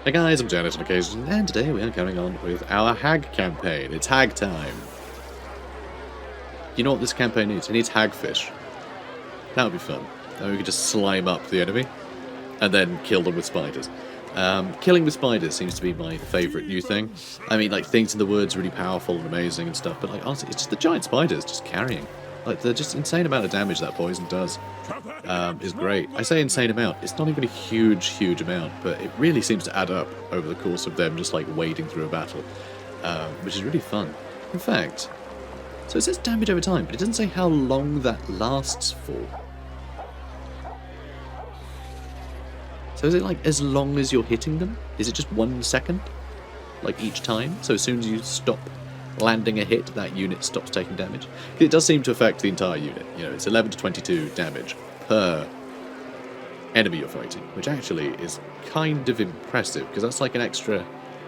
Hey guys, I'm Janet on occasion, and today we are carrying on with our hag campaign. It's hag time. You know what this campaign needs? It needs hagfish. That would be fun. Then we could just slime up the enemy, and then kill them with spiders. Killing with spiders seems to be my favourite new thing. I mean, like, things in the woods really powerful and amazing and stuff, but like honestly, it's just the giant spiders just carrying. Like, the just insane amount of damage that poison does is great. I say insane amount. It's not even a huge amount, but it really seems to add up over the course of them just like wading through a battle, which is really fun. In fact, so it says damage over time, but it doesn't say how long that lasts for. So is it like as long as you're hitting them? Is it just 1 second? Like each time? So as soon as you stop landing a hit, that unit stops taking damage? It does seem to affect the entire unit. You know, it's 11 to 22 damage per enemy you're fighting, which actually is kind of impressive, because that's like an extra,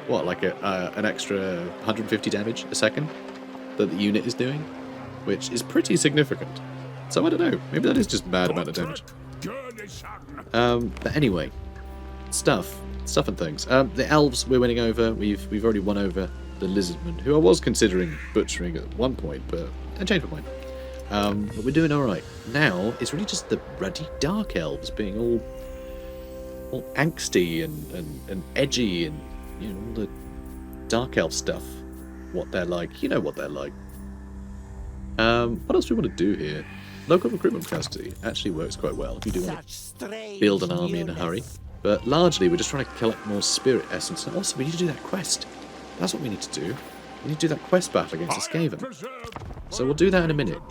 what, like an extra 150 damage a second that the unit is doing, which is pretty significant. So I don't know, maybe that is just mad amount of damage. But anyway, stuff and things. The elves we're winning over. We've already won over the lizardmen, who I was considering butchering at one point, but I changed my mind. But we're doing all right. Now it's really just the ruddy dark elves being all angsty and edgy, and you know, all the dark elf stuff. What they're like, you know what they're like. What else do we want to do here? Local recruitment capacity actually works quite well if you do want to build an army in a hurry. But largely, we're just trying to collect more spirit essence. And also, we need to do that quest. That's what we need to do. We need to do that quest battle against the Skaven. So we'll do that in a minute.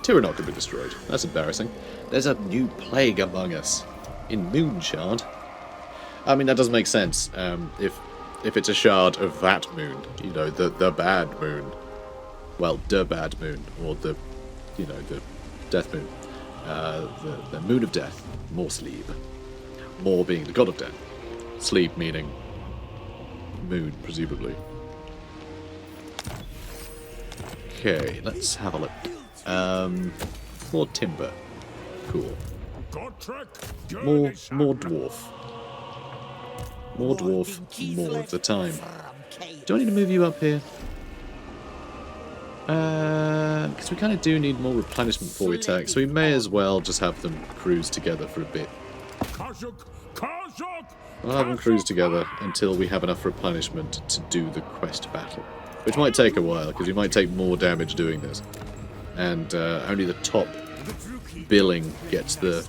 Tyrannok can be destroyed. That's embarrassing. There's a new plague among us. In Moonshard. I mean, that doesn't make sense. If it's a shard of that moon. You know, the bad moon. Well, the bad moon, or the death moon. The moon of death, Morsleb. Mor being the god of death. Sleep meaning moon, presumably. Okay, let's have a look. More timber. Cool. More dwarf. More dwarf, more of the time. Do I need to move you up here? Because we kind of do need more replenishment before we attack, so we may as well just have them cruise together for a bit. We'll have them cruise together until we have enough replenishment to do the quest battle, which might take a while, because we might take more damage doing this, and only the top billing gets the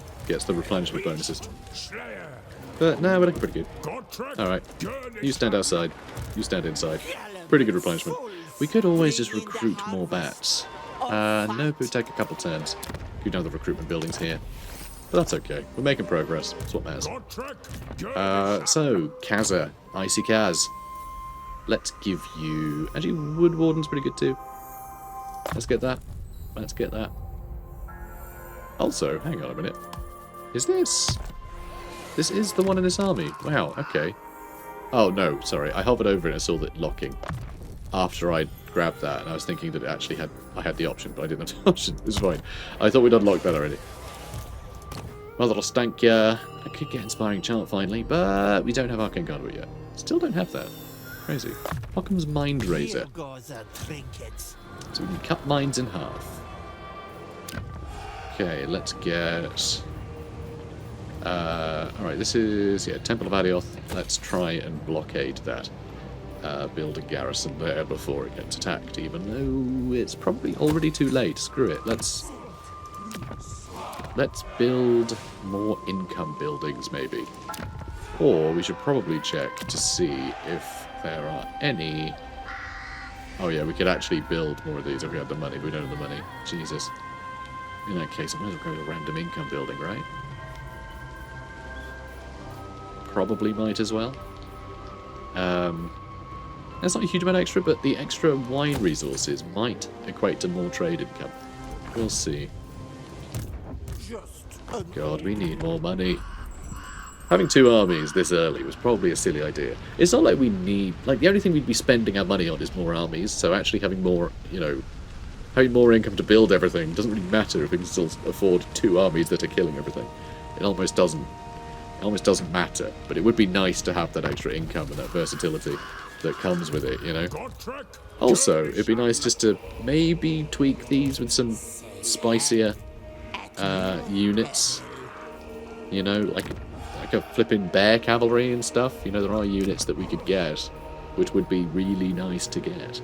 replenishment bonuses. But no, we're looking pretty good. Alright, you stand outside, you stand inside. Pretty good replenishment. We could always just recruit more bats. No, it would take a couple turns. You know the recruitment buildings here. But that's okay. We're making progress. That's what matters. So, Kazza. Icy Kaz. Let's give you... Actually, Wood Warden's pretty good too. Let's get that. Let's get that. Also, hang on a minute. Is this... This is the one in this army. Wow, okay. Oh, no, sorry. I hovered over it and I saw that locking. After I grabbed that, and I was thinking that I had the option, but I didn't have the option. It's fine. I thought we'd unlocked that already. Mother Ostankya. I could get Inspiring Chant finally, but we don't have Arcane Conduit yet. Still don't have that. Crazy. Occam's Mind Razor. So we can cut mines in half. Okay, let's get... Alright, this is... Yeah, Temple of Adioth. Let's try and blockade that. Build a garrison there before it gets attacked, even though it's probably already too late. Screw it. Let's build more income buildings, maybe. Or we should probably check to see if there are any... Oh yeah, we could actually build more of these if we had the money, but we don't have the money. Jesus. In that case, I might as well go to a random income building, right? Probably might as well. That's not a huge amount extra, but the extra wine resources might equate to more trade income. We'll see. God, we need more money. Having 2 armies this early was probably a silly idea. It's not like we need... Like, the only thing we'd be spending our money on is more armies, so actually having more, you know... Having more income to build everything doesn't really matter if we can still afford 2 armies that are killing everything. It almost doesn't. It almost doesn't matter, but it would be nice to have that extra income and that versatility that comes with it, you know? Also, it'd be nice just to maybe tweak these with some spicier units. You know, like a flipping bear cavalry and stuff. You know, there are units that we could get, which would be really nice to get.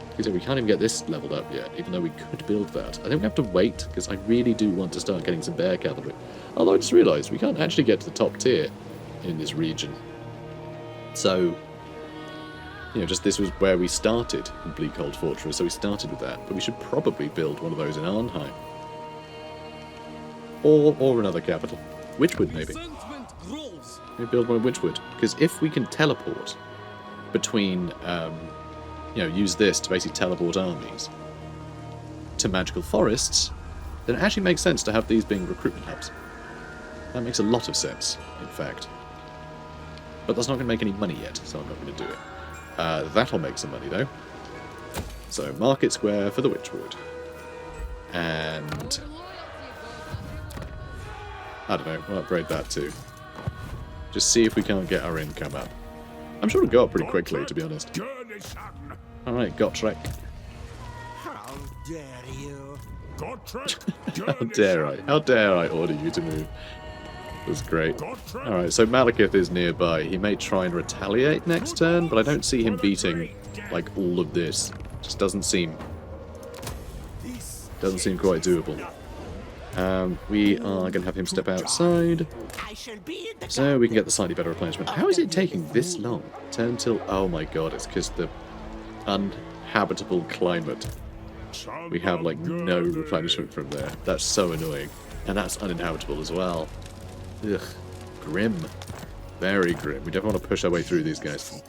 Because we can't even get this leveled up yet, even though we could build that. I think we have to wait, because I really do want to start getting some bear cavalry. Although I just realised we can't actually get to the top tier in this region. So, you know, just this was where we started in Bleakhold Fortress, so we started with that. But we should probably build one of those in Arnheim. Or another capital. Witchwood, maybe. Maybe build one in Witchwood. Because if we can teleport between, you know, use this to basically teleport armies to magical forests, then it actually makes sense to have these being recruitment hubs. That makes a lot of sense, in fact. But that's not going to make any money yet, so I'm not going to do it. That'll make some money, though. So, Market Square for the Witchwood. And I don't know, we'll upgrade that too. Just see if we can't get our income up. I'm sure it'll go up pretty quickly, to be honest. Alright, Gotrek. How dare you? How dare I order you to move? That's great. Alright, so Malekith is nearby. He may try and retaliate next turn, but I don't see him beating, like, all of this. Just doesn't seem quite doable. We are going to have him step outside, so we can get the slightly better replenishment. How is it taking this long? Turn till... Oh my god, it's because the uninhabitable climate. We have, like, no replenishment from there. That's so annoying. And that's uninhabitable as well. Ugh. Grim. Very grim. We definitely want to push our way through these guys.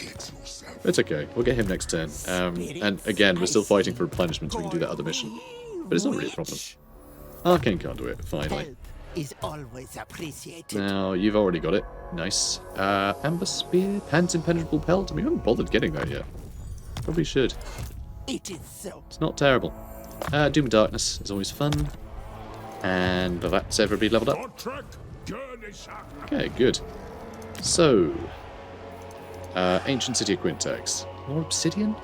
It's okay. We'll get him next turn. And again, we're still fighting for replenishment, so we can do that other mission. But it's not really a problem. Arcane Conduit, finally. Is always appreciated. Now, you've already got it. Nice. Amber Spear, Pants Impenetrable Pelt. We haven't bothered getting that yet. Probably should. It is so. It's not terrible. Doom and Darkness is always fun. And that's everybody leveled up. Okay, good. So, Ancient City of Quintex. More obsidian?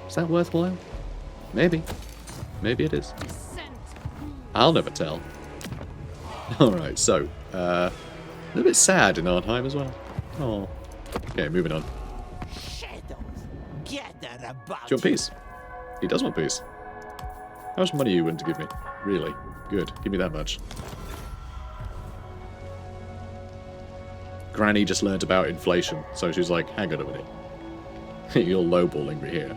Is that worthwhile? Maybe. Maybe it is. I'll never tell. Alright, so, a little bit sad in Arnheim as well. Oh. Okay, moving on. Do you want peace? He does want peace. How much money are you willing to give me? Really? Good. Give me that much. Granny just learnt about inflation, so she's like, hang on a minute. You're lowballing me here.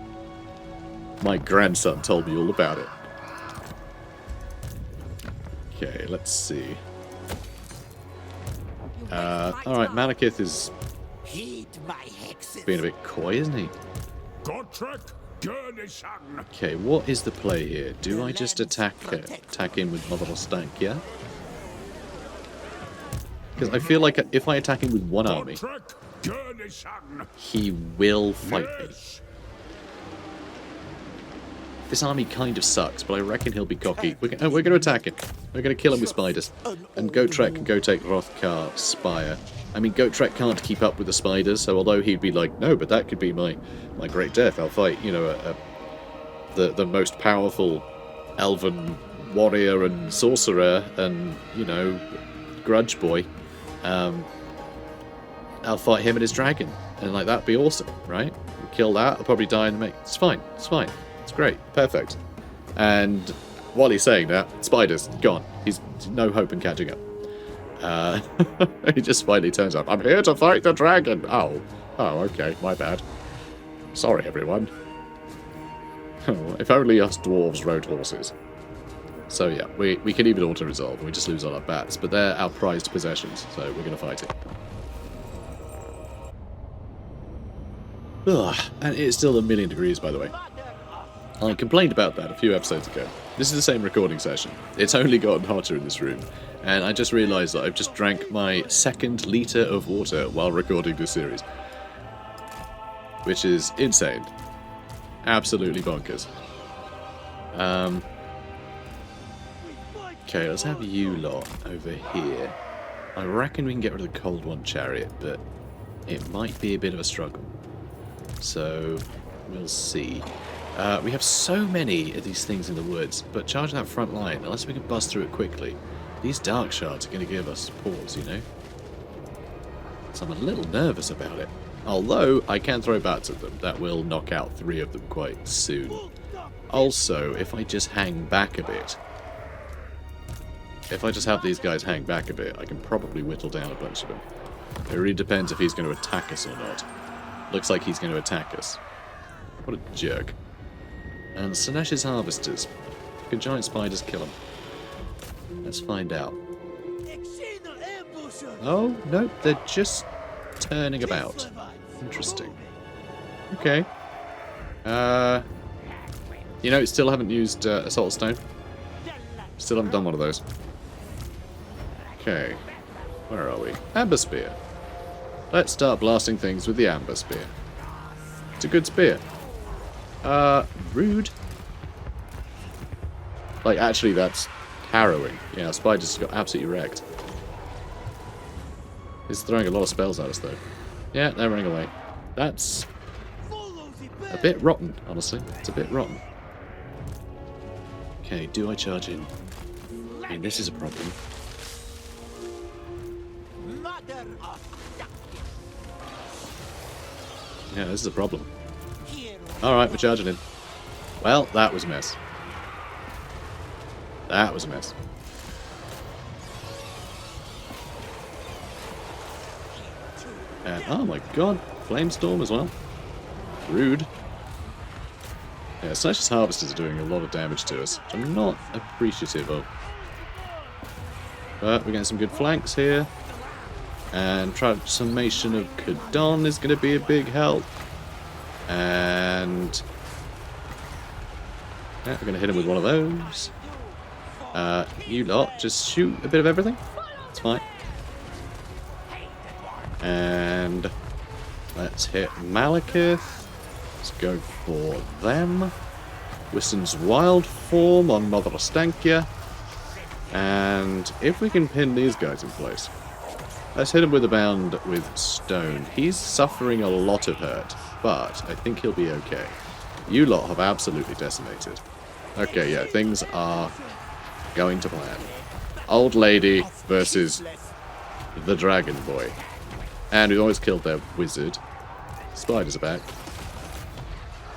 My grandson told me all about it. Okay, let's see. Alright, Malekith is being a bit coy, isn't he? Okay, what is the play here? Do I just attack him with Mother Ostankya? Because I feel like if I attack him with one army, he will fight me. This army kind of sucks, but I reckon he'll be cocky. We're going to attack him. We're going to kill him with spiders. And Gotrek can go take Hrothgar Spire. I mean, Gotrek can't keep up with the spiders, so although he'd be like, no, but that could be my great death. I'll fight, you know, the most powerful elven warrior and sorcerer and, you know, grudge boy. I'll fight him and his dragon. And, like, that'd be awesome, right? We'll kill that. I'll probably die in the make. It's fine. It's fine. It's great. Perfect. And while he's saying that, spiders, gone. He's no hope in catching up. He just finally turns up. I'm here to fight the dragon. Oh, okay. My bad. Sorry, everyone. Oh, if only us dwarves rode horses. So yeah, we can even auto-resolve and we just lose all our bats, but they're our prized possessions, so we're going to fight it. Ugh, and it's still a million degrees, by the way. I complained about that a few episodes ago. This is the same recording session. It's only gotten hotter in this room. And I just realised that I've just drank my 2nd litre of water while recording this series. Which is insane. Absolutely bonkers. Okay, let's have you lot over here. I reckon we can get rid of the Cold One chariot, but it might be a bit of a struggle. So, we'll see. We have so many of these things in the woods, but charging that front line, unless we can bust through it quickly, these dark shards are going to give us pause, you know? So I'm a little nervous about it. Although, I can throw bats at them. That will knock out 3 of them quite soon. Also, if I just hang back a bit... If I just have these guys hang back a bit, I can probably whittle down a bunch of them. It really depends if he's going to attack us or not. Looks like he's going to attack us. What a jerk. And Sinesh's harvesters. Can giant spiders kill them? Let's find out. Oh, no, they're just turning about. Interesting. Okay. You know, still haven't used Assault Stone. Still haven't done one of those. Okay. Where are we? Amber Spear. Let's start blasting things with the Amber Spear. It's a good spear. Rude. Like, actually, that's harrowing. Yeah, Spider just got absolutely wrecked. He's throwing a lot of spells at us, though. Yeah, they're running away. That's a bit rotten, honestly. It's a bit rotten. Okay, do I charge in? I mean, this is a problem. Mother Ostankya. Yeah, this is a problem. Alright, we're charging in. Well, that was a mess. That was a mess. And, oh my god, Flamestorm as well. Rude. Yeah, Sinesh's Harvesters are doing a lot of damage to us, which I'm not appreciative of. But we're getting some good flanks here. And Transformation of Kadon is going to be a big help. And yeah, we're going to hit him with one of those. You lot, just shoot a bit of everything. It's fine. And let's hit Malekith. Let's go for them. Wissen's Wild Form on Mother Ostankya. And if we can pin these guys in place, let's hit him with a bound with stone. He's suffering a lot of hurt, but I think he'll be okay. You lot have absolutely decimated. Okay, yeah, things are going to plan. Old lady versus the dragon boy. And we've always killed their wizard. Spiders are back.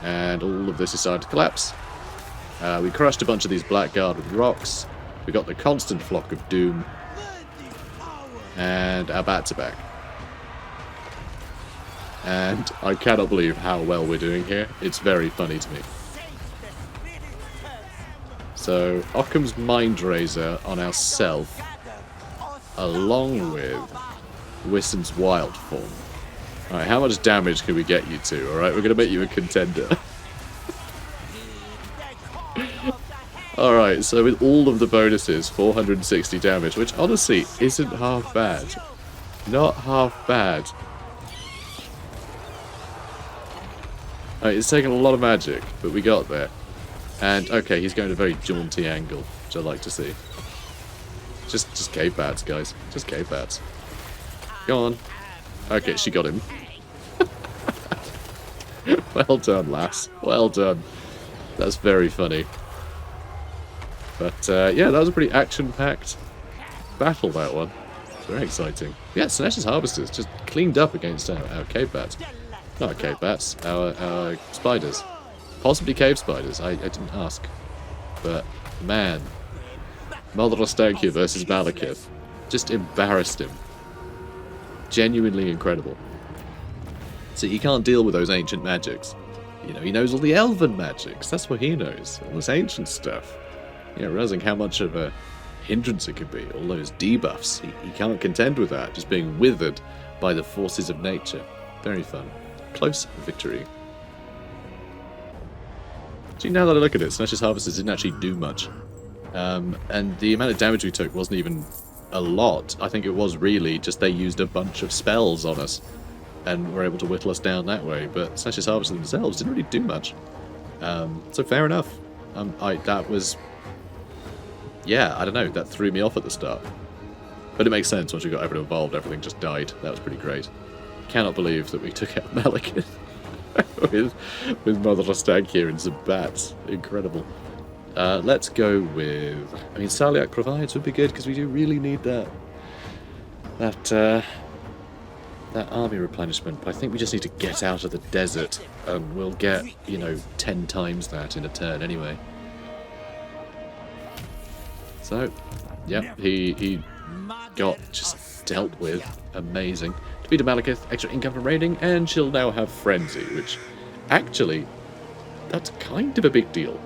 And all of this is starting to collapse. We crushed a bunch of these blackguard with rocks. We got the constant flock of doom. And our bats are back. And I cannot believe how well we're doing here. It's very funny to me. So, Occam's Mind Razor on ourself, along with Wissen's Wild Form. Alright, how much damage can we get you to? Alright, we're going to make you a contender. Alright, so with all of the bonuses, 460 damage, which honestly isn't half bad. Not half bad. Alright, it's taken a lot of magic, but we got there. And, okay, he's going a very jaunty angle, which I like to see. Just cave bats, guys. Just cave bats. Go on. Okay, she got him. Well done, lass. Well done. That's very funny. But, yeah, that was a pretty action-packed battle, that one. Very exciting. Yeah, Sinesh's Harvesters just cleaned up against our cave bats. Not our cave bats, our spiders. Possibly cave spiders, I didn't ask. But, man. Mother Ostankya versus Malekith. Just embarrassed him. Genuinely incredible. So you can't deal with those ancient magics. You know, he knows all the elven magics. That's what he knows. All this ancient stuff. You know, realizing how much of a hindrance it could be. All those debuffs. He can't contend with that. Just being withered by the forces of nature. Very fun. Close victory. See, now that I look at it, Sinesh's Harvesters didn't actually do much. And the amount of damage we took wasn't even a lot. I think it was really just they used a bunch of spells on us and were able to whittle us down that way. But Sinesh's Harvesters themselves didn't really do much. So fair enough. That was... Yeah, I don't know. That threw me off at the start. But it makes sense once we got everyone involved, everything just died. That was pretty great. Cannot believe that we took out Malekith with Mother Ostankya and some bats. Incredible. Let's go with... I mean, Saliak provides would be good, because we do really need that army replenishment. But I think we just need to get out of the desert, and we'll get, you know, 10 times that in a turn anyway. So, yep, he got just dealt with. Amazing. Defeated Malekith, extra income from raiding, and she'll now have Frenzy, which, actually, that's kind of a big deal.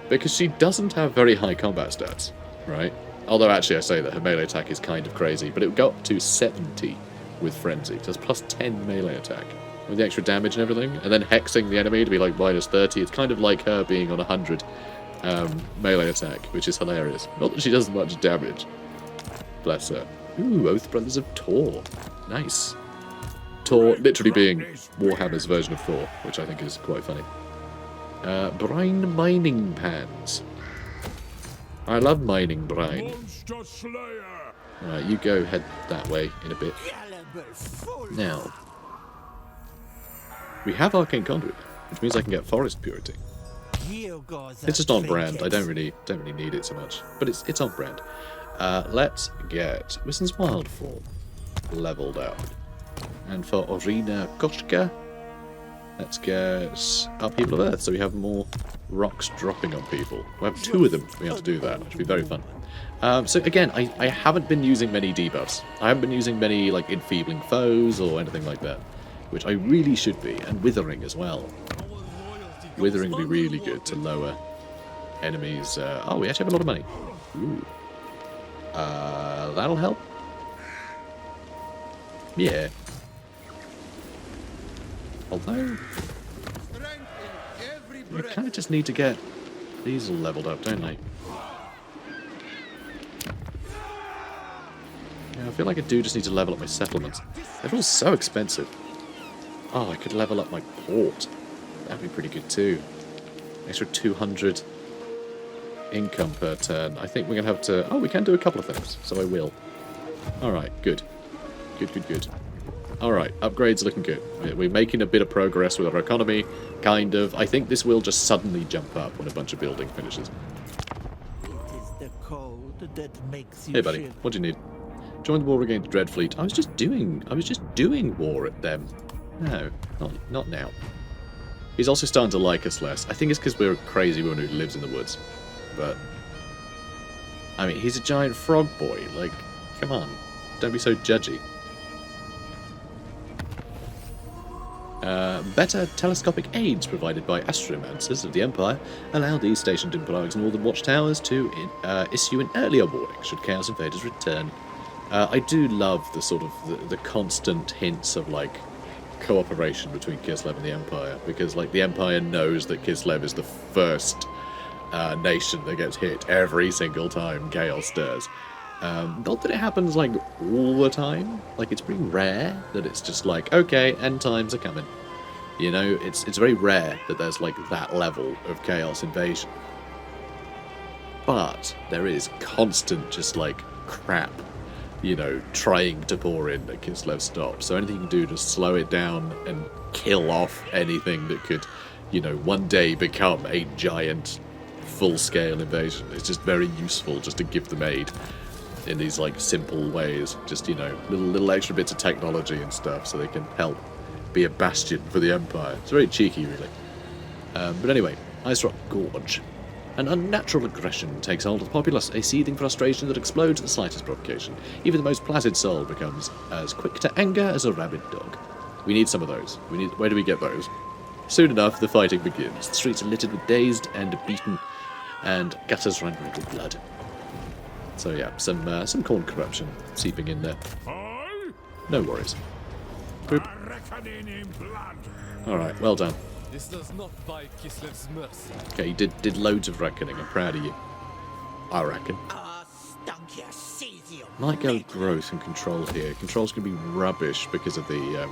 Because she doesn't have very high combat stats, right? Although, actually, I say that her melee attack is kind of crazy, but it got up to 70 with Frenzy. So that's plus 10 melee attack, with the extra damage and everything, and then hexing the enemy to be like minus 30. It's kind of like her being on 100 melee attack, which is hilarious. Not that she does much damage. Bless her. Ooh, Oath Brothers of Tor. Nice. Tor literally being Warhammer's version of Thor, which I think is quite funny. Brine mining pans. I love mining brine. Alright, you go head that way in a bit. Now, we have Arcane Conduit, which means I can get Forest Purity. It's just on brand. I don't really need it so much, but it's on brand. Let's get Wissen's Wild Form leveled up, and for Orina Koshka, let's get Upheaval of Earth, so we have more rocks dropping on people. We have 2 of them. We have to do that, which will be very fun. So again, I haven't been using many debuffs. I haven't been using many like enfeebling foes or anything like that, which I really should be, and Withering as well. Withering would be really good to lower enemies. Oh, we actually have a lot of money. Ooh. That'll help. Yeah. Although, we kind of just need to get these all leveled up, don't they? Yeah, I feel like I do just need to level up my settlements. They're all so expensive. Oh, I could level up my port. That'd be pretty good too. Extra 200 income per turn. I think we're going to have to... Oh, we can do a couple of things, so I will. Alright, good. Good. Alright, upgrades are looking good. We're making a bit of progress with our economy, kind of. I think this will just suddenly jump up when a bunch of building finishes. It is the code that makes you Hey buddy, what do you need? Join the war against Dreadfleet. I was just doing war at them. No, not now. He's also starting to like us less. I think it's because we're a crazy woman who lives in the woods. But, I mean, he's a giant frog boy. Like, come on. Don't be so judgy. Better telescopic aids provided by astromancers of the Empire allow these stationed in Prague's northern watchtowers to issue an earlier warning should Chaos Invaders return. I do love the sort of the constant hints of, like, cooperation between Kislev and the Empire, because, like, the Empire knows that Kislev is the first nation that gets hit every single time Chaos stirs. Not that it happens, like, all the time. Like, it's pretty rare that it's just like, okay, end times are coming. You know, it's very rare that there's, like, that level of Chaos invasion. But there is constant, just, like, crap, you know, trying to pour in that Kislev stops. So anything you can do to slow it down and kill off anything that could, you know, one day become a giant full-scale invasion. It's just very useful just to give them aid in these, like, simple ways. Just, you know, little extra bits of technology and stuff so they can help be a bastion for the Empire. It's very cheeky, really. But anyway, Ice Rock Gorge. An unnatural aggression takes hold of the populace, a seething frustration that explodes at the slightest provocation. Even the most placid soul becomes as quick to anger as a rabid dog. We need some of those. Where do we get those? Soon enough, the fighting begins. The streets are littered with dazed and beaten, and gutters run red with blood. So yeah, some corn corruption seeping in there. No worries. Boop. Alright, well done. This does not buy Kislev's mercy. Okay, you did loads of reckoning. I'm proud of you. I reckon. Ostankya sees you. Might go growth and control here. Control's going to be rubbish because of the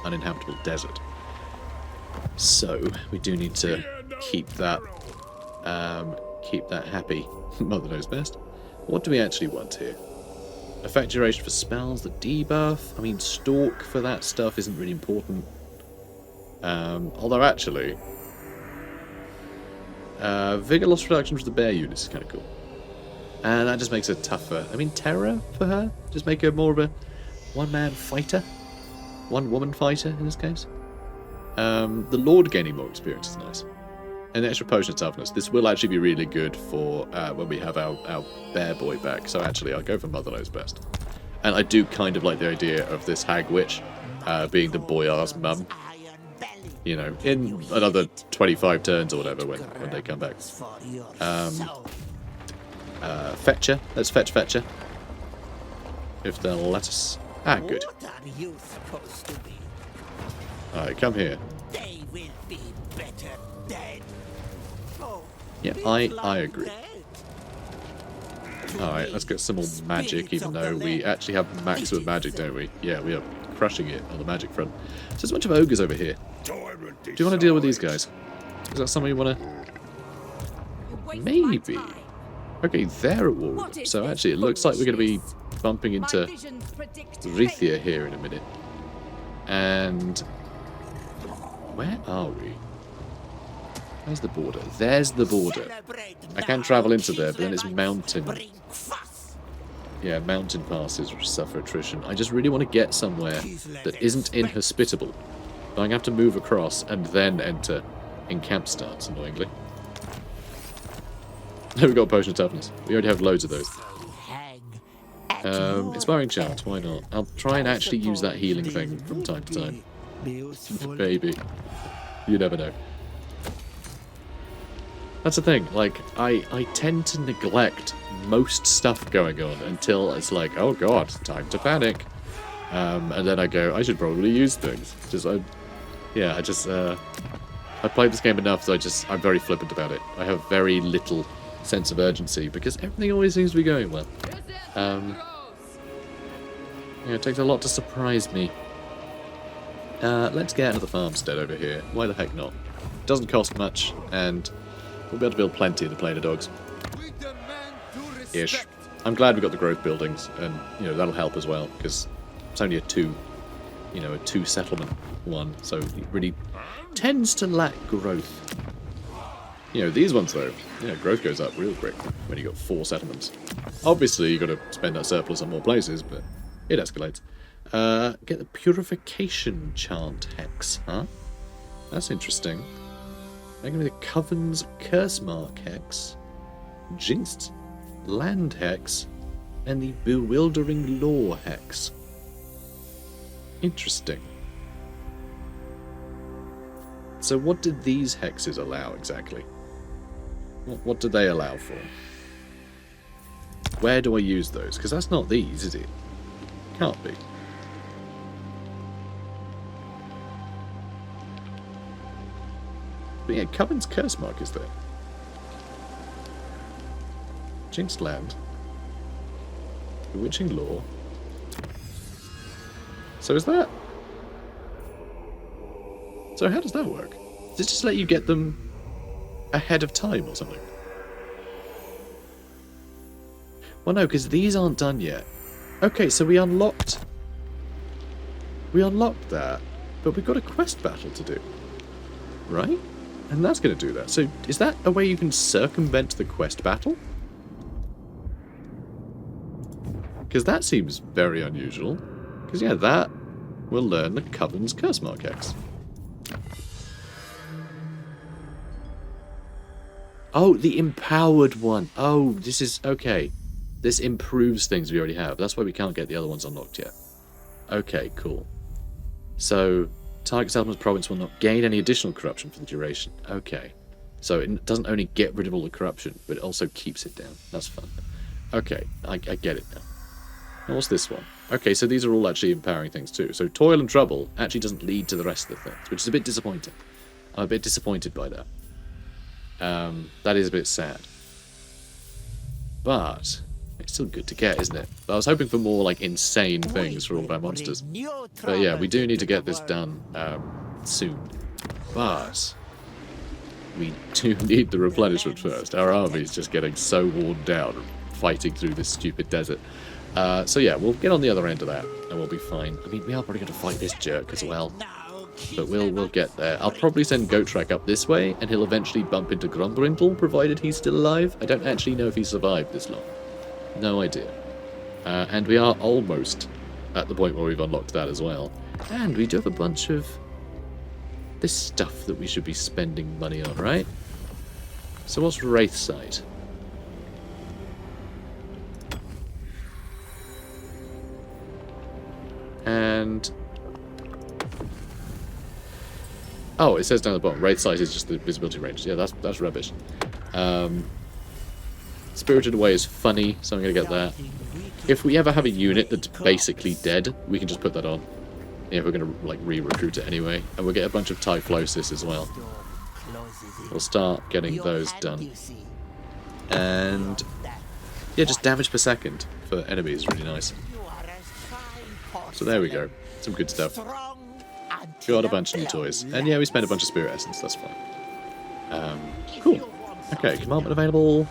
uninhabitable desert. So, we do need to keep that happy. Mother knows best. What do we actually want here? Effect duration for spells, the debuff. I mean, stalk for that stuff isn't really important. Although actually, vigor loss reduction for the bear units is kind of cool. And that just makes it tougher. I mean, terror for her? Just make her more of a one-man fighter? One-woman fighter, in this case? The Lord gaining more experience is nice. And the extra potion of toughness. This will actually be really good for when we have our bear boy back. So actually, I'll go for Mother Knows Best. And I do kind of like the idea of this hag witch being the boyar's mum. You know, in another 25 turns or whatever when they come back. Fetcher. Let's fetch Fetcher. If they'll let us. Ah, good. Alright, come here. They will be better dead. Oh, Yeah, I agree. Alright, let's get some more magic, even though we actually have maximum magic, don't we? Yeah, we are crushing it on the magic front. So there's a bunch of ogres over here. Do you want to deal with these guys? Is that something you want to... Maybe. Okay, they're at war. So actually, it looks like we're going to be bumping into Rithia here in a minute. And... where are we? Where's the border? There's the border. I can travel into there, but then it's mountain. Yeah, mountain passes suffer attrition. I just really want to get somewhere that isn't inhospitable. But I'm going to have to move across and then enter in camp starts, annoyingly. We've got a potion of toughness. We already have loads of those. Inspiring chant, why not? I'll try and actually use that healing thing from time to time. Baby. You never know. That's the thing, like, I tend to neglect most stuff going on until it's like, oh god, time to panic. And then I go, I should probably use things. I've played this game enough, so I'm very flippant about it. I have very little sense of urgency, because everything always seems to be going well. It takes a lot to surprise me. Let's get another farmstead over here. Why the heck not? Doesn't cost much, and we'll be able to build plenty of the Planar Dogs. Ish. I'm glad we got the growth buildings, and that'll help as well, because it's only a two settlement one, so it really tends to lack growth. These ones though, growth goes up real quick when you got 4 settlements. Obviously, you got to spend that surplus on more places, but it escalates. Get the Purification Chant Hex, huh? That's interesting. They're going to be the Coven's Curse Mark Hex, Jinxed Land Hex, and the Bewildering Law Hex. Interesting. So what did these hexes allow exactly? What do they allow for? Where do I use those? Because that's not these, is it? Can't be. But yeah, Coven's Curse Mark is there. Jinxed Land. Bewitching Law. So is that... So how does that work? Does it just let you get them ahead of time or something? Well, no, because these aren't done yet. Okay, so we unlocked that, but we've got a quest battle to do, right? And that's going to do that. So is that a way you can circumvent the quest battle? Because that seems very unusual. Because yeah, that will learn the Coven's Curse Mark Hex. Oh, the empowered one. Oh, this is... okay. This improves things we already have. That's why we can't get the other ones unlocked yet. Okay, cool. So, target settlement's province will not gain any additional corruption for the duration. Okay. So it doesn't only get rid of all the corruption, but it also keeps it down. That's fun. Okay, I get it now. Now what's this one? Okay, so these are all actually empowering things too. So toil and trouble actually doesn't lead to the rest of the things, which is a bit disappointing. I'm a bit disappointed by that. That is a bit sad. But it's still good to get, isn't it? I was hoping for more like insane things for all of our monsters. But yeah, we do need to get this done soon. But we do need the replenishment first. Our army's just getting so worn down fighting through this stupid desert. So yeah, we'll get on the other end of that, and we'll be fine. I mean, we are probably going to fight this jerk as well, but we'll get there. I'll probably send Gotrek up this way, and he'll eventually bump into Grombrindle, provided he's still alive. I don't actually know if he survived this long. No idea. And we are almost at the point where we've unlocked that as well. And we do have a bunch of this stuff that we should be spending money on, right? So what's Wraithside? And oh, it says down the bottom, Wraith size is just the visibility range. Yeah, that's rubbish. Spirited Away is funny, so I'm going to get that. If we ever have a unit that's basically dead, we can just put that on. Yeah, we're going to like re-recruit it anyway. And we'll get a bunch of Typhlosis as well. We'll start getting those done. And yeah, just damage per second for enemies is really nice. So there we go. Some good stuff. Got a bunch of new toys. And yeah, we spent a bunch of Spirit Essence, that's fine. Cool. Okay, commandment available.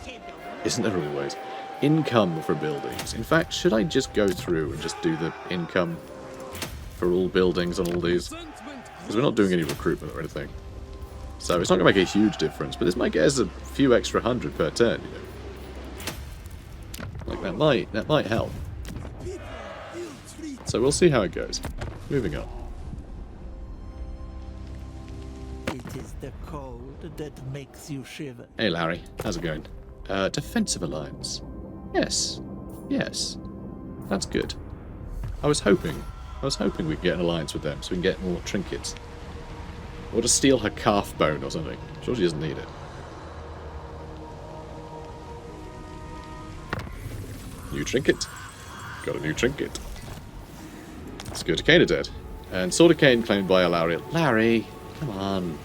Isn't there always? Income for buildings. In fact, should I just go through and just do the income for all buildings on all these? Because we're not doing any recruitment or anything. So it's not going to make a huge difference, but this might get us a few extra 100 per turn, you know. Like, that might help. So we'll see how it goes. Moving on. It is the cold that makes you shiver. Hey Larry, how's it going? Defensive alliance. Yes. Yes. That's good. I was hoping we could get an alliance with them so we can get more trinkets. Or to steal her calf bone or something. I'm sure she doesn't need it. New trinket. Got a new trinket. Let's go to Cain dead. And Sword of Cain claimed by Alariel. Larry, come on.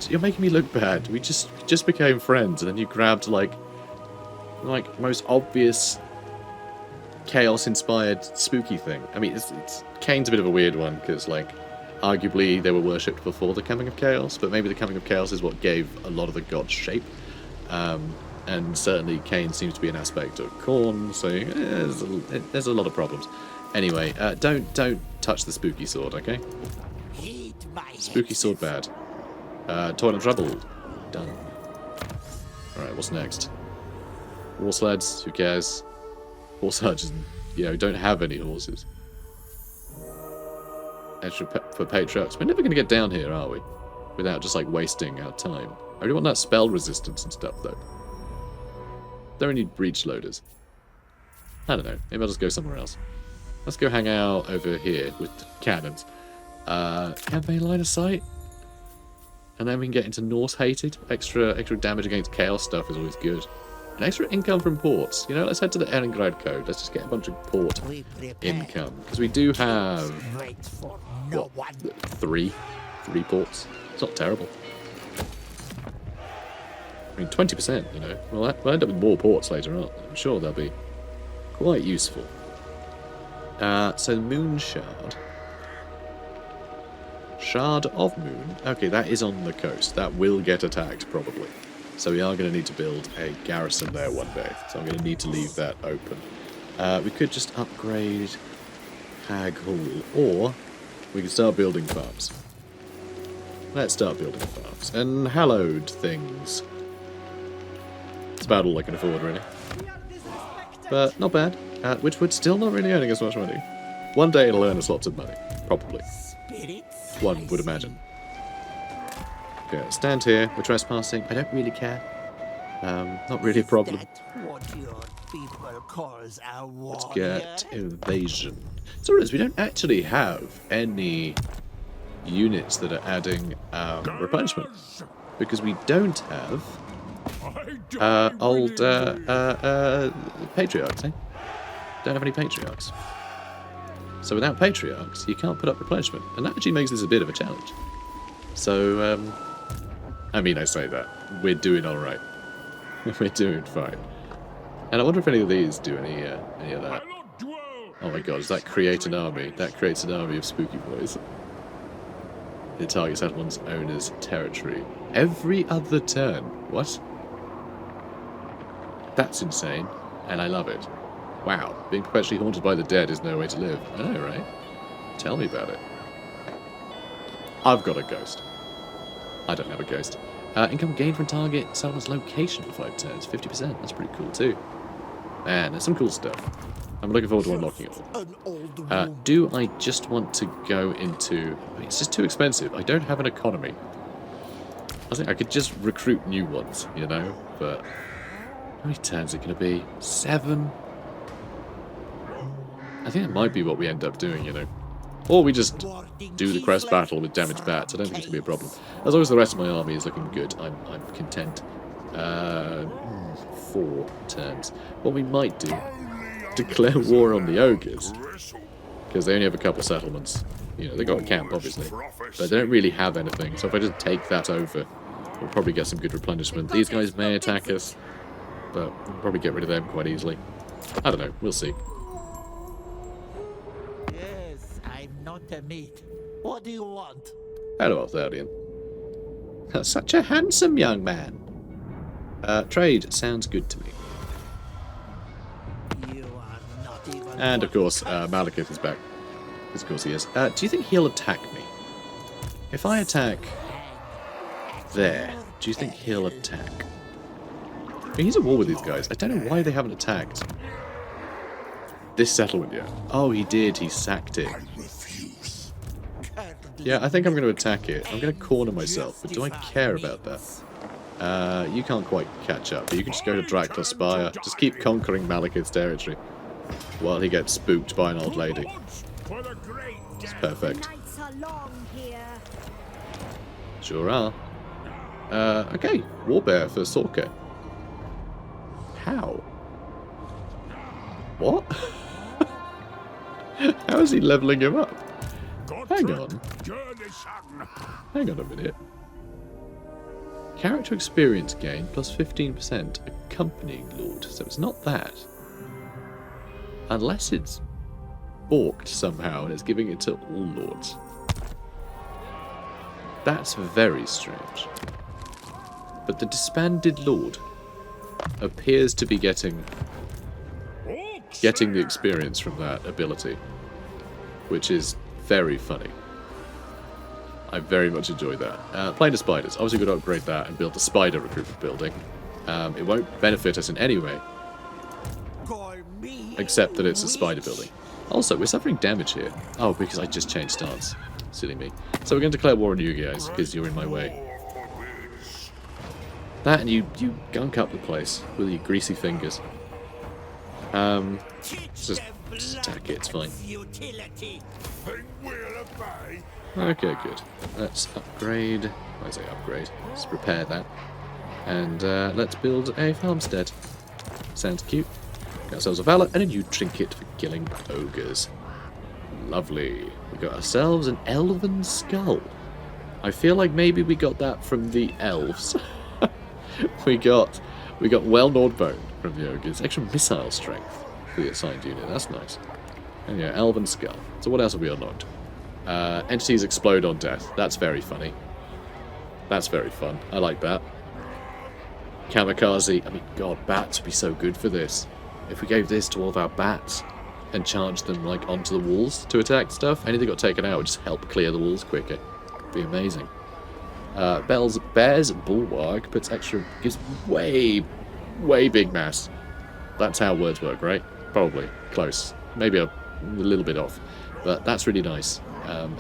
You're making me look bad. We just became friends, and then you grabbed like most obvious chaos-inspired spooky thing. I mean, it's Cain's a bit of a weird one because like arguably they were worshipped before the coming of chaos, but maybe the coming of chaos is what gave a lot of the gods shape. And certainly Cain seems to be an aspect of Khorne, so there's a lot of problems. Anyway, don't touch the spooky sword, okay? Spooky sword bad. Toil and Trouble. Done. Alright, what's next? War sleds, who cares? Horse archers, don't have any horses. Extra for Patriarchs. We're never going to get down here, are we? Without just, like, wasting our time. I really want that spell resistance and stuff, though. Don't need breach loaders. I don't know. Maybe I'll just go somewhere else. Let's go hang out over here with the cannons. Campaign line of sight. And then we can get into Norse hated. Extra damage against chaos stuff is always good. And extra income from ports. Let's head to the Erengrad Code. Let's just get a bunch of port income. Because we do have, what, three ports. It's not terrible. I mean, 20%, We'll end up with more ports later on. I'm sure they'll be quite useful. So Moon Shard. Shard of Moon. Okay, that is on the coast. That will get attacked, probably. So we are going to need to build a garrison there one day. So I'm going to need to leave that open. We could just upgrade Hag Hall. Or we could start building farms. Let's start building farms. And hallowed things. It's about all I can afford, really. But not bad. Witchwood's still not really earning as much money. One day it'll earn us lots of money. Probably. One would imagine. Okay, stand here. We're trespassing. I don't really care. Not really a problem. Let's get evasion. So it is, we don't actually have any units that are adding replenishment. Because we don't have old patriarchs, eh? Don't have any patriarchs. So without patriarchs, you can't put up replenishment. And that actually makes this a bit of a challenge. So, I mean, I say that. We're doing alright. We're doing fine. And I wonder if any of these do any of that. Oh my god, does that create an army? That creates an army of spooky boys. It targets at one's owner's territory. Every other turn. What? That's insane. And I love it. Wow, being perpetually haunted by the dead is no way to live. I know, right? Tell me about it. I've got a ghost. I don't have a ghost. Income gained from target settlement's location for 5 turns, 50%. That's pretty cool too. Man, there's some cool stuff. I'm looking forward to unlocking it all. Do I just want to go into... I mean, it's just too expensive. I don't have an economy. I think I could just recruit new ones, you know? But how many turns are it going to be? 7? I think that might be what we end up doing, you know? Or we just do the quest battle with damaged bats. I don't think it's going to be a problem. As long as the rest of my army is looking good, I'm content. 4 turns. What we might do, declare war on the ogres. Because they only have a couple settlements. You know, they got a camp, obviously. But they don't really have anything. So if I just take that over, we'll probably get some good replenishment. These guys may attack us, but we'll probably get rid of them quite easily. I don't know. We'll see. Yes, I'm not a mate. What do you want? Hello, Arthurian. Such a handsome young man. Trade sounds good to me. You are not even And of course, Malekith is back. Because of course he is. Do you think he'll attack me? If I attack there, do you think he'll attack? I mean, he's at war with these guys. I don't know why they haven't attacked this settlement yet. Oh, he did. He sacked it. Yeah, I think I'm going to attack it. I'm going to corner myself, but do I care about that? You can't quite catch up, but you can just go to Dracula Spire. Just keep conquering Malekith's territory while he gets spooked by an old lady. It's perfect. Sure are. Okay, Warbear for Sorka. How? What? How is he leveling him up? Hang on. Hang on a minute. Character experience gain plus 15% accompanying Lord. So it's not that. Unless it's balked somehow and it's giving it to all Lords. That's very strange. But the disbanded Lord appears to be getting the experience from that ability, which is very funny. I very much enjoy that. Playing the spiders. Obviously, we've got to upgrade that and build the spider recruitment building. It won't benefit us in any way, except that it's a spider building. Also, we're suffering damage here. Oh, because I just changed stance. Silly me. So we're going to declare war on you guys, because you're in my way. That and you gunk up the place with your greasy fingers. Just attack it, it's fine. Okay, good. Let's upgrade. I say upgrade. Let's repair that. And let's build a farmstead. Sounds cute. Got ourselves a valor and a new trinket for killing ogres. Lovely. We got ourselves an elven skull. I feel like maybe we got that from the elves. we got well-gnawed bone from the ogres. Extra missile strength for the assigned unit. That's nice. And yeah, elven skull. So what else have we unlocked? Entities explode on death. That's very funny. That's very fun. I like that. Kamikaze. I mean, God, bats would be so good for this. If we gave this to all of our bats and charged them like onto the walls to attack stuff, anything got taken out would just help clear the walls quicker. It'd be amazing. Bear's Bulwark puts extra, gives way big mass. That's how words work, right? Probably. Close. Maybe a little bit off. But that's really nice.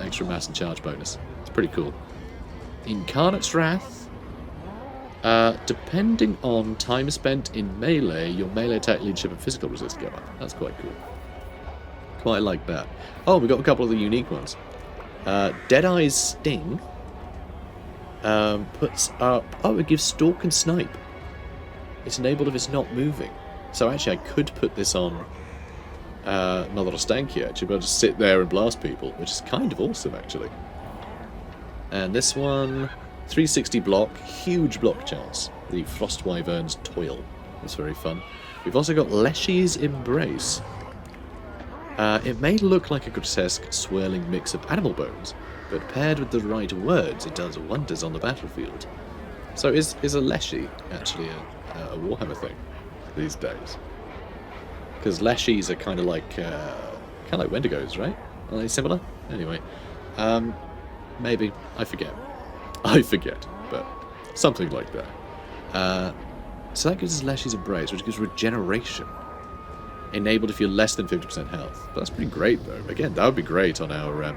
Extra mass and charge bonus. It's pretty cool. Incarnate's Wrath. Depending on time spent in melee, your melee attack, leadership, and physical resist go up. That's quite cool. Quite like that. Oh, we got a couple of the unique ones. Deadeye's Sting puts up... Oh, it gives Stalk and Snipe. It's enabled if it's not moving. So actually, I could put this on Mother Ostankya, actually, but just sit there and blast people, which is kind of awesome, actually. And this one... 360 block, huge block chance. The Frost Wyvern's Toil. That's very fun. We've also got Leshy's Embrace. It may look like a grotesque, swirling mix of animal bones, but paired with the right words, it does wonders on the battlefield. So is a Leshy actually a Warhammer thing these days? Because Because leshies are kind of like Wendigos, right? Are they similar? Anyway, maybe I forget, but something like that. So that gives us Leshy's Embrace, which gives regeneration. Enabled if you're less than 50% health. But that's pretty great, though. Again, that would be great on our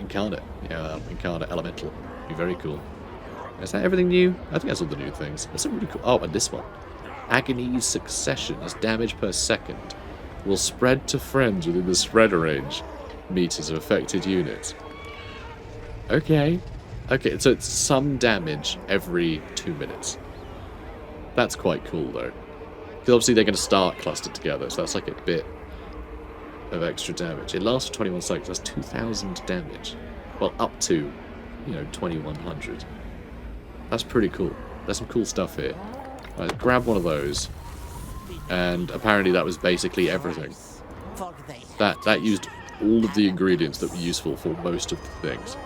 Incarnate. Yeah, Incarnate Elemental. Be very cool. Is that everything new? I think that's all the new things. What's really cool? Oh, and this one. Agony's Succession as damage per second will spread to friends within the spread range meters of affected units. Okay. Okay, so it's some damage every 2 minutes. That's quite cool, though. Because obviously they're going to start clustered together, so that's like a bit of extra damage. It lasts for 21 seconds. That's 2,000 damage. Well, up to, 2,100. That's pretty cool. There's some cool stuff here. Right, grab one of those. And apparently that was basically everything. That used all of the ingredients that were useful for most of the things.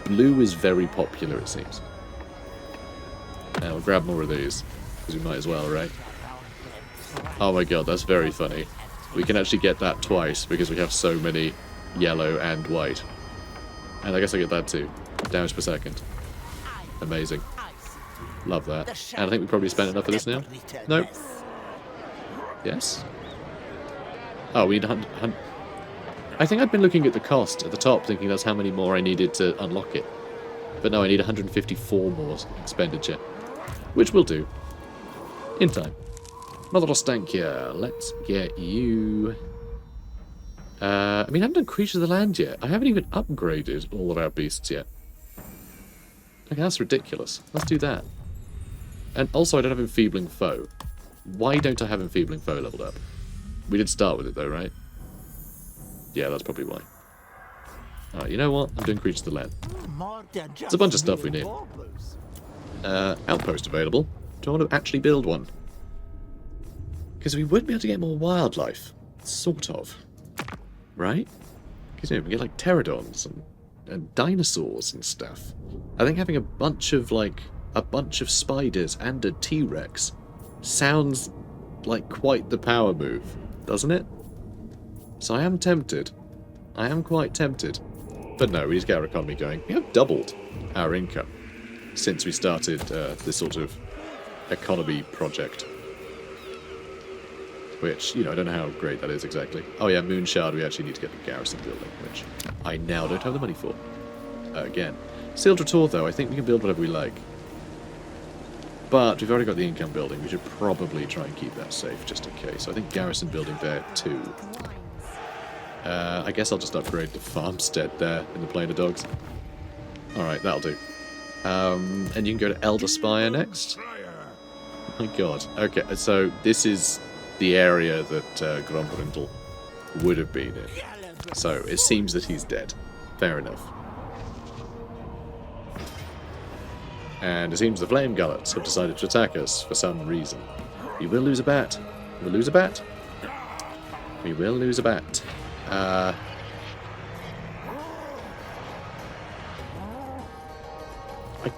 Blue is very popular, it seems. Now we'll grab more of these. Because we might as well, right? Oh my god, that's very funny. We can actually get that twice because we have so many yellow and white. And I guess I get that too. Damage per second. Amazing. Love that. And I think we probably spent enough of this now. Nope. Yes? Oh, we need 100. I think I'd been looking at the cost at the top, thinking that's how many more I needed to unlock it. But no, I need 154 more expenditure. Which we'll do. In time. Mother Ostankya, let's get you. I mean, I haven't done Creature of the Land yet. I haven't even upgraded all of our beasts yet. Okay, that's ridiculous. Let's do that. And also, I don't have Enfeebling Foe. Why don't I have Enfeebling Foe leveled up? We did start with it, though, right? Yeah, that's probably why. Alright, you know what? I'm doing Creature of the Land. There's a bunch of stuff we need. Outpost available. Do I want to actually build one? Because we would be able to get more wildlife. Sort of. Right? Because, we get, like, pterodons and dinosaurs and stuff. I think having a bunch of spiders and a T-Rex sounds like quite the power move, doesn't it? So I am tempted. I am quite tempted. But no, we need to get our economy going. We have doubled our income since we started this sort of economy project. Which, I don't know how great that is exactly. Oh yeah, Moonshard, we actually need to get the garrison building, which I now don't have the money for. Again. Sealed Retort, though, I think we can build whatever we like. But we've already got the income building. We should probably try and keep that safe, just in case. So I think garrison building there, too. I guess I'll just upgrade the farmstead there in the Plain of Dogs. Alright, that'll do. And you can go to Elder Spire next. Oh my god. Okay, so this is the area that Grombrindle would have been in. So it seems that he's dead. Fair enough. And it seems the Flame Gullets have decided to attack us for some reason. We will lose a bat. We'll lose a bat. We will lose a bat. I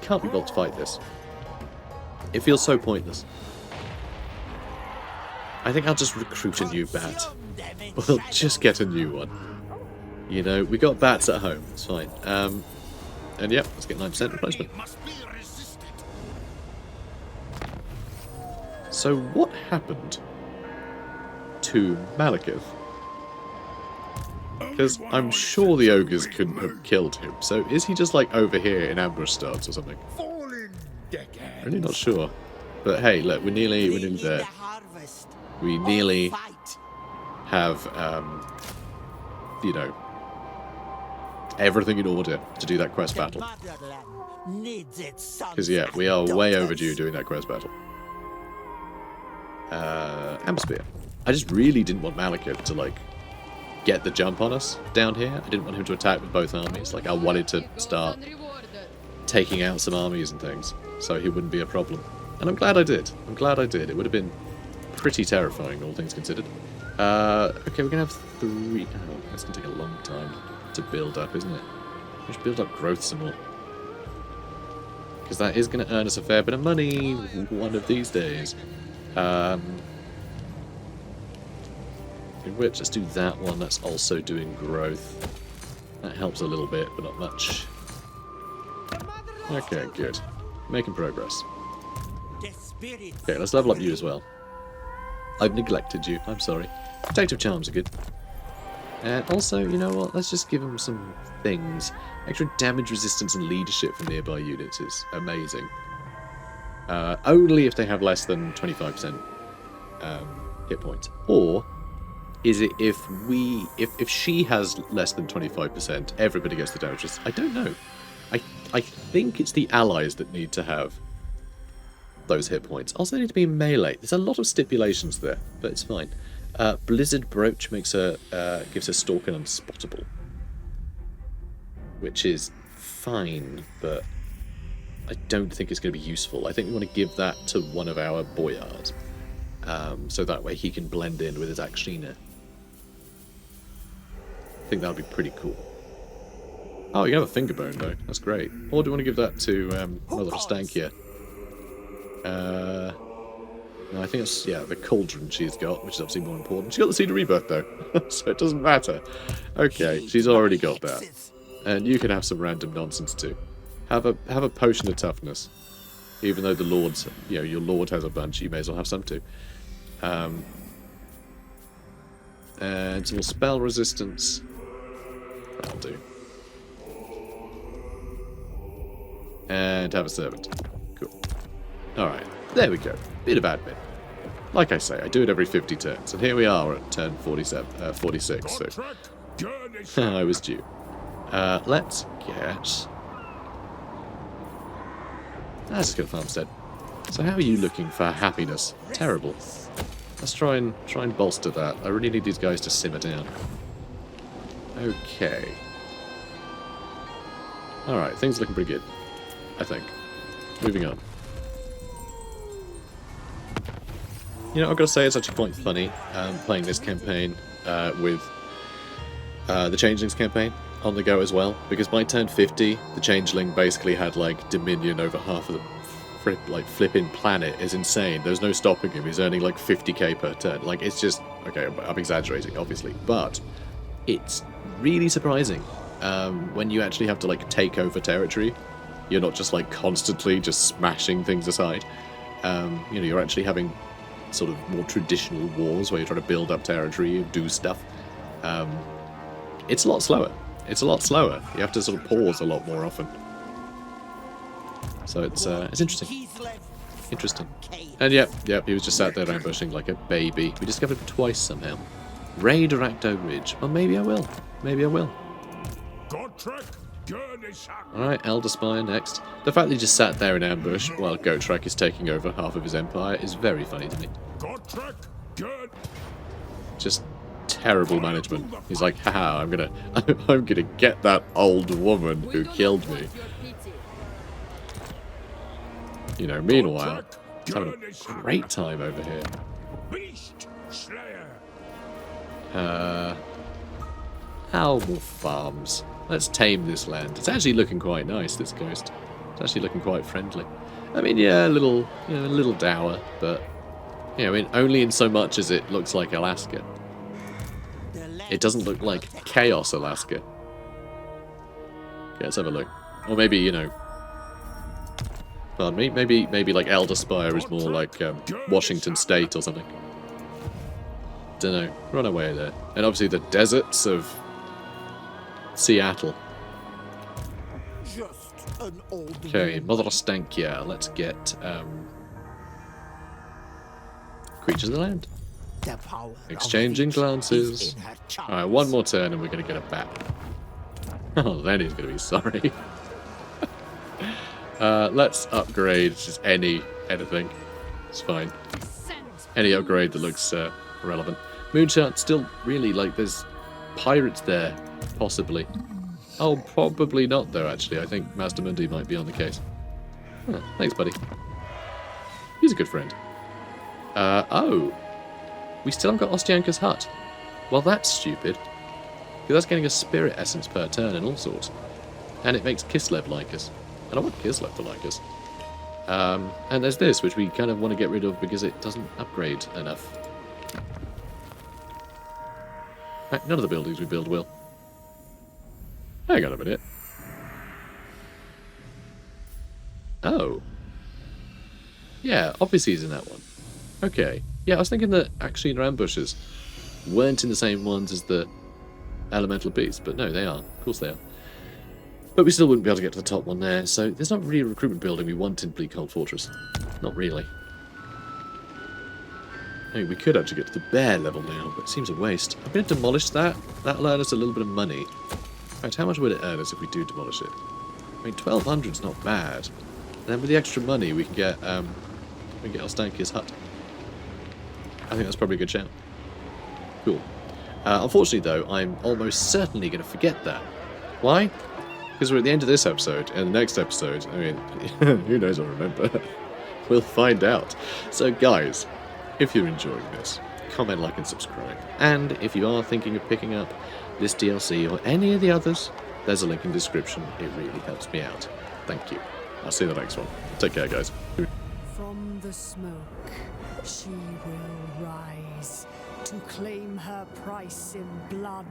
can't be bothered to fight this. It feels so pointless. I think I'll just recruit a new bat. We'll just get a new one. We got bats at home. It's fine. And yep, let's get 9% replacement. So what happened to Malekith? Because I'm sure the ogres couldn't have killed him. So is he just like over here in ambush stance or something? Really not sure. But hey, look, we're nearly there. We nearly have, everything in order to do that quest battle. Because yeah, we are way overdue doing that quest battle. Amber Spear. I just really didn't want Malekith to, get the jump on us down here. I didn't want him to attack with both armies. I wanted to start taking out some armies and things, so he wouldn't be a problem. And I'm glad I did. It would have been pretty terrifying, all things considered. Okay, we're going to have 3... Oh, that's going to take a long time to build up, isn't it? We should build up growth some more. Because that is going to earn us a fair bit of money one of these days. In which, let's do that one. That's also doing growth. That helps a little bit, but not much. Okay, good. Making progress. Okay, let's level up you as well. I've neglected you. I'm sorry. Protective charms are good. And also, you know what? Let's just give them some things. Extra damage resistance and leadership for nearby units is amazing. Only if they have less than 25% hit points. Or is it if she has less than 25%, everybody gets the damage resistance? I don't know. I think it's the allies that need to have those hit points. Also, they need to be in melee. There's a lot of stipulations there, but it's fine. Blizzard Brooch makes her gives her Stalker unspottable, which is fine, but I don't think it's going to be useful. I think we want to give that to one of our boyars, so that way he can blend in with his Akshina. I think that would be pretty cool. Oh, you have a finger bone though. That's great. Or do you want to give that to Mother Ostankya? No, I think it's, yeah, the cauldron she's got, which is obviously more important. She's got the Seed of Rebirth though, so it doesn't matter. Okay, she's already got that. And you can have some random nonsense too. Have a potion of toughness. Even though the lords, you know, your lord has a bunch, you may as well have some too. And some more spell resistance. That'll do. And have a servant. Cool. Alright, there we go. Bit of admin. Like I say, I do it every 50 turns, and here we are at turn 46, so I was due. Let's get... Let's just get a farmstead. So how are you looking for happiness? Terrible. Let's try and bolster that. I really need these guys to simmer down. Okay. Alright, things are looking pretty good, I think. Moving on. You know, I've got to say, it's actually quite funny playing this campaign with the Changelings campaign on the go as well, because by turn 50, the Changeling basically had like dominion over half of the flipping planet. Is insane. There's no stopping him. He's earning like 50k per turn. Like, it's just, okay, I'm exaggerating, obviously, but it's really surprising when you actually have to like take over territory. You're not just like constantly just smashing things aside. You know, you're actually having sort of more traditional wars where you're trying to build up territory and do stuff. It's a lot slower. It's a lot slower. You have to sort of pause a lot more often. So it's interesting. Interesting. And yep, he was just sat there ambushing like a baby. We discovered him twice somehow. Raid Arachdo Ridge. Well, maybe I will. Maybe I will. Alright, Elder Spire next. The fact that he just sat there in ambush while Gotrek is taking over half of his empire is very funny to me. Just terrible management. He's like, haha, I'm gonna get that old woman who killed me. You know, meanwhile, he's having a great time over here. How more farms? Let's tame this land. It's actually looking quite nice, this coast. It's actually looking quite friendly. I mean, yeah, a little dour, but you know, only in so much as it looks like Alaska. It doesn't look like Chaos Alaska. Okay, let's have a look. Or maybe, you know, pardon me, maybe like Elder Spire is more like Washington State or something. Dunno. Run away there. And obviously the deserts of Seattle. Okay, Mother Ostankya. Let's get creatures of the land. Exchanging glances. Alright, one more turn and we're going to get a bat. Oh, then he's going to be sorry. Let's upgrade just anything. It's fine. Any upgrade that looks relevant. Moonshot still really, like, there's pirates there, possibly. Oh, probably not though, actually. I think Master Mundi might be on the case. Oh, thanks, buddy. He's a good friend. Oh. We still haven't got Ostianka's hut. Well, that's stupid. Because that's getting a spirit essence per turn and all sorts. And it makes Kislev like us. And I want Kislev to like us. And there's this, which we kind of want to get rid of because it doesn't upgrade enough. None of the buildings we build will. Hang on a minute. Oh. Yeah, obviously he's in that one. Okay. Yeah, I was thinking that actually their ambushes weren't in the same ones as the elemental beasts, but no, they are. Of course they are. But we still wouldn't be able to get to the top one there, so there's not really a recruitment building we want in Bleakhold Fortress. Not really. I mean, we could actually get to the bear level now, but it seems a waste. I'm going to demolish that. That'll earn us a little bit of money. In fact, how much would it earn us if we do demolish it? I mean, 1,200's not bad. And then with the extra money, we can get Ostankya's hut. I think that's probably a good shout. Cool. Unfortunately, though, I'm almost certainly going to forget that. Why? Because we're at the end of this episode, and the next episode, I mean, who knows I'll remember. We'll find out. So, guys, if you're enjoying this, comment, like, and subscribe. And if you are thinking of picking up this DLC or any of the others, there's a link in the description. It really helps me out. Thank you. I'll see you in the next one. Take care, guys. From the smoke, she will rise to claim her price in blood.